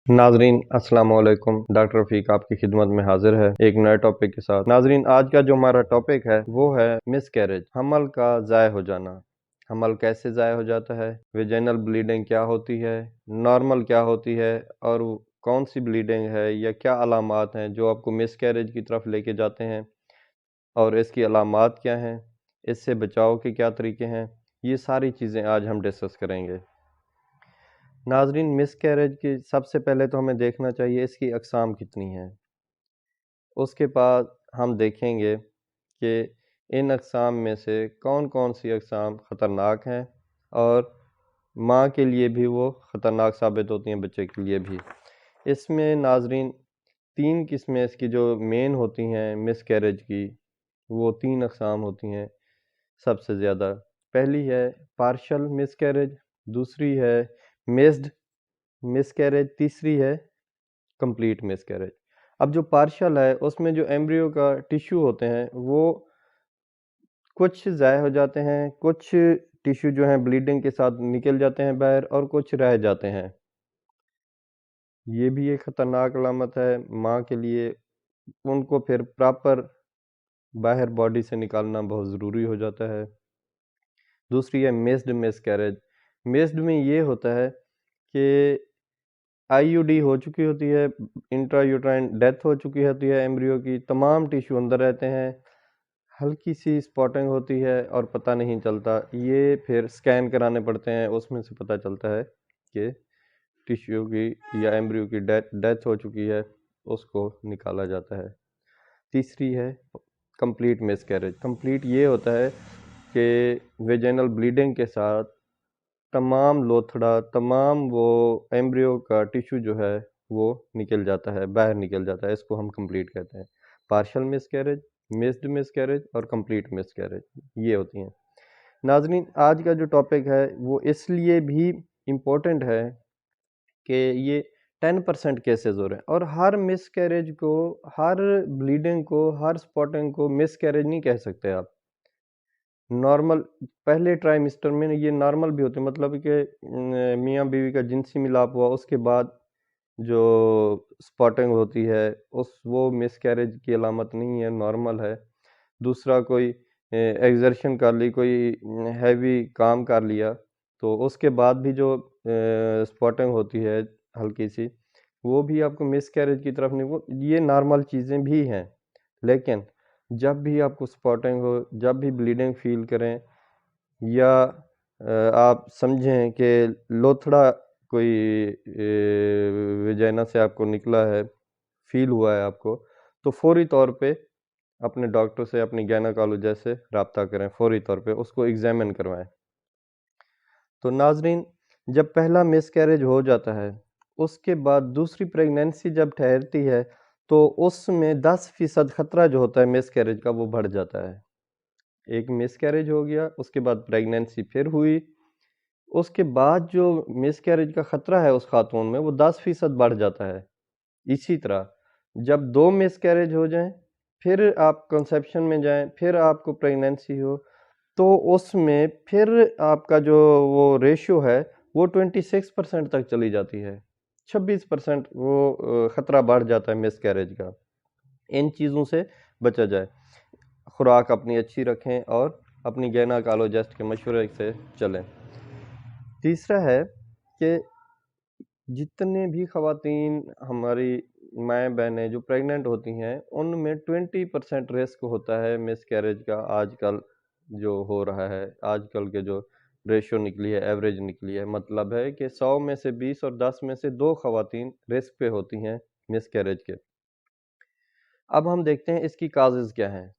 नाजरीन अस्सलाम वालेकुम। डॉक्टर रफीक आपकी खिदमत में हाजिर है एक नए टॉपिक के साथ। नाजरीन आज का जो हमारा टॉपिक है वो है मिसकैरेज, हमल का ज़ाय हो जाना। हमल कैसे ज़ाय हो जाता है, वेजाइनल ब्लीडिंग क्या होती है, नॉर्मल क्या होती है और कौन सी ब्लीडिंग है या क्या अलामात हैं जो आपको मिसकैरेज की तरफ लेके जाते हैं और इसकी अलामात क्या हैं, इससे बचाव के क्या तरीके हैं, ये सारी चीज़ें आज हम डिस्कस करेंगे। नाजरीन मिसकैरेज की सबसे पहले तो हमें देखना चाहिए इसकी अक़साम कितनी हैं। उसके बाद हम देखेंगे कि इन अक़साम में से कौन कौन सी अक़साम ख़तरनाक हैं और माँ के लिए भी वो ख़तरनाक साबित होती हैं, बच्चे के लिए भी। इसमें नाजरीन 3 किस्में इसकी जो मेन होती हैं मिसकैरेज की, वो 3 अक़साम होती हैं सबसे ज़्यादा। पहली है पार्शियल मिसकैरेज, दूसरी है मिस्ड मिसकैरेज, तीसरी है कंप्लीट मिसकैरेज। अब जो पार्शियल है उसमें जो एम्ब्रियो का टिश्यू होते हैं वो कुछ ज़ाय हो जाते हैं, कुछ टिश्यू जो हैं ब्लीडिंग के साथ निकल जाते हैं बाहर और कुछ रह जाते हैं। ये भी एक ख़तरनाक अलामत है माँ के लिए। उनको फिर प्रॉपर बाहर बॉडी से निकालना बहुत ज़रूरी हो जाता है। दूसरी है मिस्ड मिसकैरेज। मिस्ड में ये होता है कि आईयूडी हो चुकी होती है, इंट्रायूट्राइन डेथ हो चुकी होती है एम्ब्रियो की, तमाम टिश्यू अंदर रहते हैं, हल्की सी स्पॉटिंग होती है और पता नहीं चलता। ये फिर स्कैन कराने पड़ते हैं, उसमें से पता चलता है कि टिश्यू की या एम्ब्रियो की डेथ हो चुकी है, उसको निकाला जाता है। तीसरी है कंप्लीट मिसकैरेज। कंप्लीट ये होता है कि वेजाइनल ब्लीडिंग के साथ तमाम लोथड़ा, तमाम वो एम्ब्रियो का टिश्यू जो है वो निकल जाता है, बाहर निकल जाता है। इसको हम कंप्लीट कहते हैं। पार्शियल मिसकैरेज, मिस्ड मिसकैरेज और कंप्लीट मिसकैरेज ये होती हैं। नाज़रीन आज का जो टॉपिक है वो इसलिए भी इम्पोर्टेंट है कि ये 10% केसेस हो रहे हैं और हर मिसकैरेज को, हर ब्लीडिंग को, हर स्पॉटिंग को मिसकैरेज नहीं कह सकते आप। नॉर्मल पहले ट्राइमेस्टर में ये नॉर्मल भी होते हैं, मतलब कि मियाँ बीवी का जिनसी मिलाप हुआ उसके बाद जो स्पॉटिंग होती है उस वो मिसकैरेज की अलामत नहीं है, नॉर्मल है। दूसरा कोई एक्सर्शन कर ली, कोई हैवी काम कर लिया तो उसके बाद भी जो स्पॉटिंग होती है हल्की सी, वो भी आपको मिसकैरेज की तरफ नहीं, वो ये नॉर्मल चीज़ें भी हैं। लेकिन जब भी आपको स्पॉटिंग हो, जब भी ब्लीडिंग फील करें या आप समझें कि लोथड़ा कोई वेजाइना से आपको निकला है, फील हुआ है आपको, तो फौरी तौर पे अपने डॉक्टर से, अपनी गायनेकोलॉजिस्ट से रब्ता करें, फौरी तौर पे उसको एग्जामिन करवाएं। तो नाजरीन जब पहला मिसकैरेज हो जाता है उसके बाद दूसरी प्रेगनेंसी जब ठहरती है तो उसमें 10% खतरा जो होता है मिसकैरेज का वो बढ़ जाता है। एक मिसकैरेज हो गया, उसके बाद प्रेगनेंसी फिर हुई, उसके बाद जो मिसकैरेज का खतरा है उस खातून में वो 10% बढ़ जाता है। इसी तरह जब 2 मिसकैरेज हो जाएं, फिर आप कंसेप्शन में जाएं, फिर आपको प्रेगनेंसी हो, तो उसमें फिर आपका जो वो रेशियो है वो 26% तक चली जाती है। 26% वो ख़तरा बढ़ जाता है मिसकैरेज का। इन चीज़ों से बचा जाए। खुराक अपनी अच्छी रखें और अपनी गायनेकोलॉजिस्ट के मशवरे से चलें। तीसरा है कि जितने भी ख़वातीन हमारी माएँ बहनें जो प्रेग्नेंट होती हैं उनमें 20% रिस्क होता है मिसकैरेज का। आजकल जो हो रहा है, आजकल के जो रेशियो निकली है, एवरेज निकली है, मतलब है कि 100 में से 20 और 10 में से 2 ख़वातीन रिस्क पे होती हैं मिसकैरेज के। अब हम देखते हैं इसकी काजेज़ क्या हैं।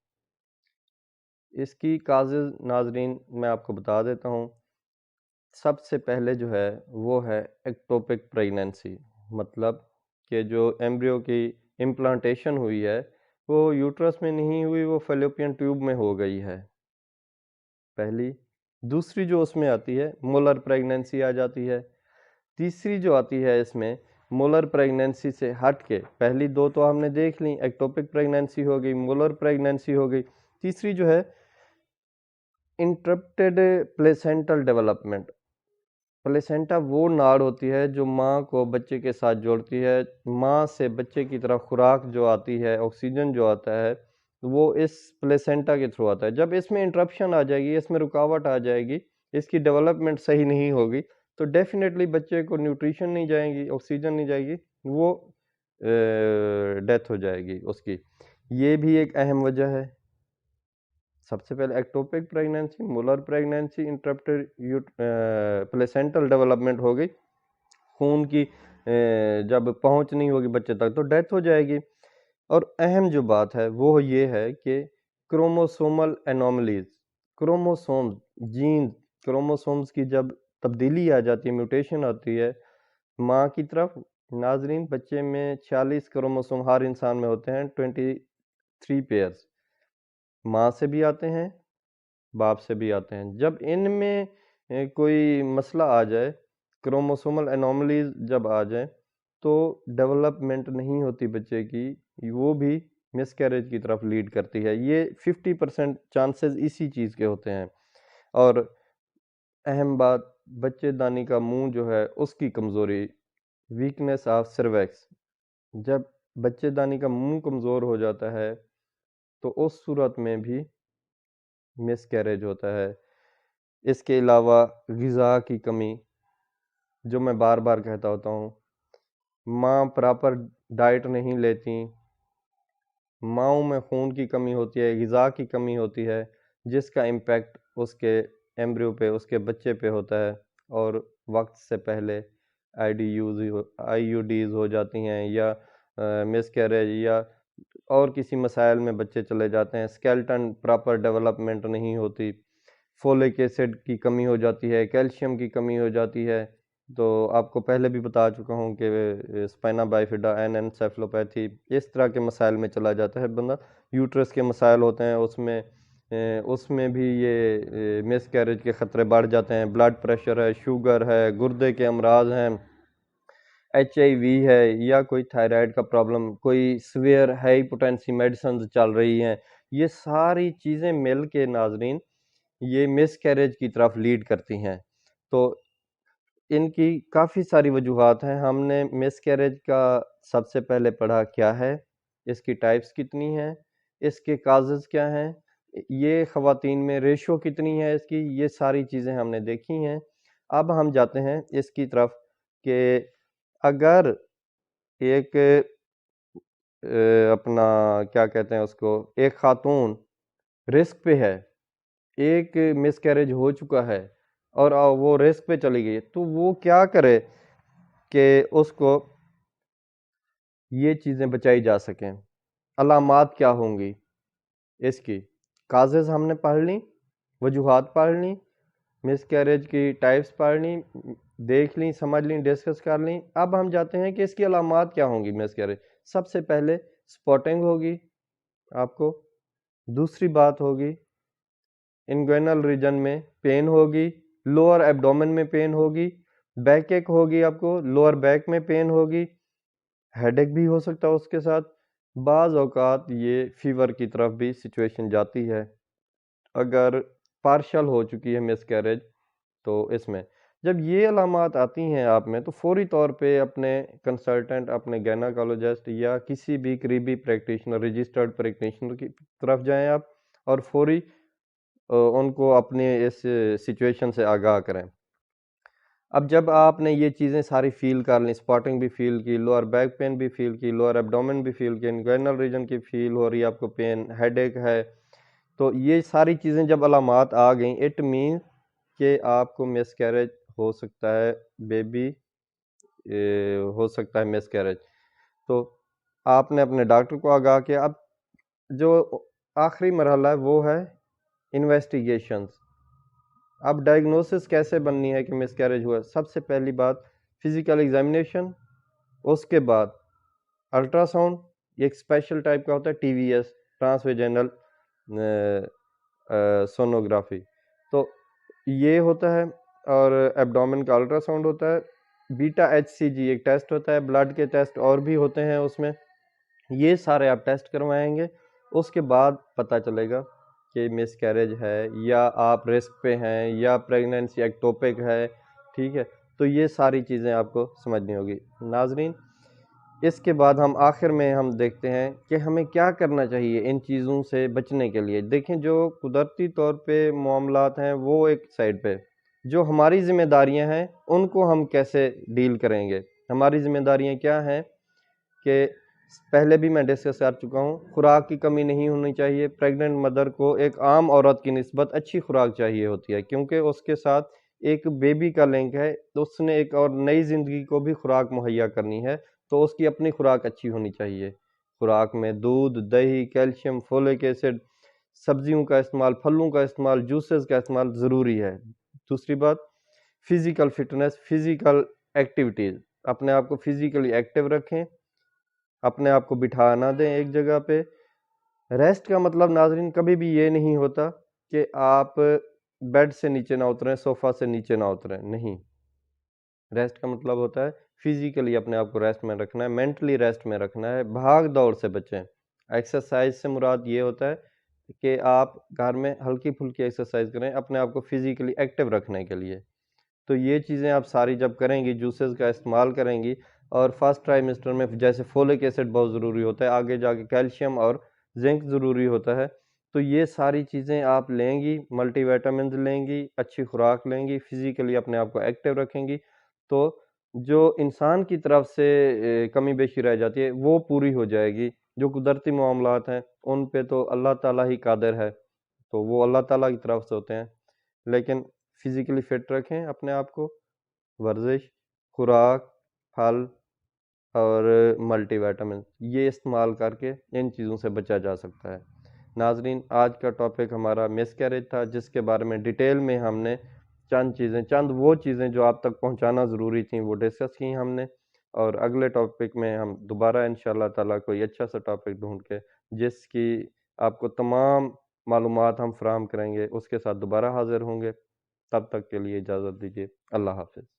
इसकी काजेज़ नाजरीन मैं आपको बता देता हूँ। सबसे पहले जो है वो है एक्टोपिक प्रेगनेंसी, मतलब कि जो एम्ब्रियो की इम्प्लांटेशन हुई है वो यूट्रस में नहीं हुई, वो फैलोपियन ट्यूब में हो गई है पहली। दूसरी जो उसमें आती है मोलर प्रेगनेंसी आ जाती है। तीसरी जो आती है इसमें मोलर प्रेगनेंसी से हट के, पहली दो तो हमने देख ली, एक्टोपिक प्रेगनेंसी हो गई, मोलर प्रेगनेंसी हो गई। तीसरी जो है इंटरप्टेड प्लेसेंटल डेवलपमेंट, प्लेसेंटा वो नाड़ होती है जो माँ को बच्चे के साथ जोड़ती है। माँ से बच्चे की तरफ खुराक जो आती है, ऑक्सीजन जो आता है, वो इस प्लेसेंटा के थ्रू आता है। जब इसमें इंटरप्शन आ जाएगी, इसमें रुकावट आ जाएगी, इसकी डेवलपमेंट सही नहीं होगी, तो डेफिनेटली बच्चे को न्यूट्रिशन नहीं जाएगी, ऑक्सीजन नहीं जाएगी, वो डेथ हो जाएगी उसकी। ये भी एक अहम वजह है। सबसे पहले ectopic pregnancy, molar pregnancy, interrupted placental development हो गई, खून की जब पहुंच नहीं होगी बच्चे तक तो डेथ हो जाएगी। और अहम जो बात है वो ये है कि chromosomal anomalies, chromosomes, gene chromosomes की जब तब्दीली आ जाती है, म्यूटेशन आती है माँ की तरफ, नाजरीन बच्चे में 46 क्रोमोसोम हर इंसान में होते हैं, 23 पेयर्स माँ से भी आते हैं, बाप से भी आते हैं। जब इनमें कोई मसला आ जाए, क्रोमोसोमल एनोमलीज जब आ जाए, तो डेवलपमेंट नहीं होती बच्चे की, वो भी मिसकैरेज की तरफ लीड करती है। ये 50% चांसेस इसी चीज़ के होते हैं। और अहम बात, बच्चेदानी का मुंह जो है उसकी कमज़ोरी, वीकनेस ऑफ सर्वैक्स। जब बच्चेदानी का मुंह कमज़ोर हो जाता है तो उस सूरत में भी मिसकैरेज होता है। इसके अलावा ग़िज़ा की कमी, जो मैं बार बार कहता होता हूँ, माँ प्रॉपर डाइट नहीं लेती, माँओं में खून की कमी होती है, ग़िज़ा की कमी होती है, जिसका इम्पेक्ट उसके एम्ब्रियो पे, उसके बच्चे पे होता है, और वक्त से पहले आईयूडीज़ हो जाती हैं, या मिसकैरेज, या और किसी मसाइल में बच्चे चले जाते हैं, स्केलेटन प्रॉपर डेवलपमेंट नहीं होती, फोलिक एसिड की कमी हो जाती है, कैल्शियम की कमी हो जाती है। तो आपको पहले भी बता चुका हूँ कि स्पाइना बाइफिडा, एनेन्सेफलोपैथी, इस तरह के मसाइल में चला जाता है बंदा। यूट्रस के मसाइल होते हैं, उसमें भी ये मिसकैरेज के ख़तरे बढ़ जाते हैं। ब्लड प्रेशर है, शुगर है, गुर्दे के अमराज हैं, HIV है, या कोई थायराइड का प्रॉब्लम, कोई सीवियर हाइपोटेंसी मेडिसिन चल रही हैं, ये सारी चीज़ें मिल के नाजरीन ये मिसकैरेज की तरफ लीड करती हैं। तो इनकी काफ़ी सारी वजूहात हैं। हमने मिसकैरेज का सबसे पहले पढ़ा क्या है, इसकी टाइप्स कितनी हैं, इसके काजेज़ क्या हैं, ये ख़वातीन में रेशो कितनी है इसकी, ये सारी चीज़ें हमने देखी हैं। अब हम जाते हैं इसकी तरफ कि अगर एक अपना क्या कहते हैं उसको, एक खातून रिस्क पे है, एक मिसकैरेज हो चुका है और वो रिस्क पे चली गई, तो वो क्या करे कि उसको ये चीज़ें बचाई जा सकें। अलामात क्या होंगी इसकी, काजेज़ हमने पढ़ ली, वजूहात पढ़ ली, मिसकैरेज की टाइप्स पढ़ ली, देख ली, समझ ली, डिस्कस कर ली। अब हम जाते हैं कि इसकी अलामात क्या होंगी मिसकैरेज। सबसे पहले स्पॉटिंग होगी आपको, दूसरी बात होगी इंग्वेनल रीजन में पेन होगी, लोअर एब्डोमेन में पेन होगी, बैक एक होगी, आपको लोअर बैक में पेन होगी, हेडेक भी हो सकता है उसके साथ। बाज़ औक़ात ये फीवर की तरफ भी सिचुएशन जाती है अगर पार्शल हो चुकी है मिसकैरेज। तो इसमें जब ये अलामात आती हैं आप में, तो फ़ौरी तौर पे अपने कंसल्टेंट, अपने गायनेकोलॉजिस्ट या किसी भी करीबी प्रैक्टिशनर, रजिस्टर्ड प्रैक्टिशनर की तरफ जाएं आप, और फ़ौरी उनको अपने इस सिचुएशन से आगाह करें। अब जब आपने ये चीज़ें सारी फ़ील कर ली, स्पॉटिंग भी फ़ील की, लोअर बैक पेन भी फ़ील की, लोअर एब्डोमेन भी फ़ील की, इंग्वाइनल रीजन की फ़ील हो रही है आपको, पेन, हेडेक है, तो ये सारी चीज़ें जब अलामात आ गई, इट मीन्स कि आपको मिसकैरेज हो सकता है, बेबी हो सकता है मिसकैरेज। तो आपने अपने डॉक्टर को आगाह किया। अब जो आखिरी मरहला है वो है इन्वेस्टिगेशंस। अब डायग्नोसिस कैसे बननी है कि मिसकैरेज हुआ? सबसे पहली बात फिजिकल एग्जामिनेशन, उसके बाद अल्ट्रासाउंड, एक स्पेशल टाइप का होता है, TVS, ट्रांसवेजेनल सोनोग्राफी, तो ये होता है। और एब्डोमेन का अल्ट्रासाउंड होता है, बीटा HCG एक टेस्ट होता है, ब्लड के टेस्ट और भी होते हैं उसमें, ये सारे आप टेस्ट करवाएंगे। उसके बाद पता चलेगा कि मिसकैरेज है या आप रिस्क पे हैं या प्रेगनेंसी एक्टोपिक है, ठीक है। तो ये सारी चीज़ें आपको समझनी होगी। नाज़रीन, इसके बाद हम आखिर में हम देखते हैं कि हमें क्या करना चाहिए इन चीज़ों से बचने के लिए। देखें, जो कुदरती तौर पे मामलात हैं वो एक साइड पे, जो हमारी ज़िम्मेदारियां हैं उनको हम कैसे डील करेंगे। हमारी ज़िम्मेदारियां क्या हैं कि पहले भी मैं डिस्कस कर चुका हूँ, खुराक की कमी नहीं होनी चाहिए। प्रेग्नेंट मदर को एक आम औरत की निस्बत अच्छी खुराक चाहिए होती है, क्योंकि उसके साथ एक बेबी का लिंक है, तो उसने एक और नई ज़िंदगी को भी खुराक मुहैया करनी है, तो उसकी अपनी खुराक अच्छी होनी चाहिए। खुराक में दूध, दही, कैल्शियम, फोलिक एसिड, सब्जियों का इस्तेमाल, फलों का इस्तेमाल, जूसेस का इस्तेमाल ज़रूरी है। दूसरी बात, फिज़िकल फिटनेस, फिज़िकल एक्टिविटीज़, अपने आप को फिज़िकली एक्टिव रखें, अपने आप को बिठा ना दें एक जगह पे। रेस्ट का मतलब नाज़रीन कभी भी ये नहीं होता कि आप बेड से नीचे ना उतरें, सोफ़ा से नीचे ना उतरें, नहीं। रेस्ट का मतलब होता है फिज़िकली अपने आप को रेस्ट में रखना है, मेंटली रेस्ट में रखना है, भाग-दौड़ से बचें। एक्सरसाइज़ से मुराद ये होता है कि आप घर में हल्की-फुल्की एक्सरसाइज़ करें, अपने आप को फिज़िकली एक्टिव रखने के लिए। तो ये चीज़ें आप सारी जब करेंगी, जूसेस का इस्तेमाल करेंगी, और फर्स्ट ट्राइमेस्टर में जैसे फोलिक एसिड बहुत ज़रूरी होता है, आगे जाके कैल्शियम और जिंक ज़रूरी होता है। तो ये सारी चीज़ें आप लेंगी, मल्टीविटामिन्स लेंगी, अच्छी खुराक लेंगी, फिज़िकली अपने आप को एक्टिव रखेंगी, तो जो इंसान की तरफ से कमी बेशी रह जाती है वो पूरी हो जाएगी। जो कुदरती मामलात हैं उन पे तो अल्लाह ताला ही कादिर है, तो वो अल्लाह ताला की तरफ से होते हैं। लेकिन फिज़िकली फ़िट रखें अपने आप को, वर्जिश, खुराक, फल और मल्टीविटामिन ये इस्तेमाल करके इन चीज़ों से बचा जा सकता है। नाज़रीन, आज का टॉपिक हमारा मिसकैरेज था, जिसके बारे में डिटेल में हमने चंद वो चीज़ें जो आप तक पहुँचाना ज़रूरी थी वो डिस्कस की हमने। और अगले टॉपिक में हम दोबारा इंशाअल्लाह ताला कोई अच्छा सा टॉपिक ढूँढ के, जिसकी आपको तमाम मालूमात हम फ़राहम करेंगे, उसके साथ दोबारा हाज़िर होंगे। तब तक के लिए इजाज़त दीजिए। अल्लाह हाफ़िज़।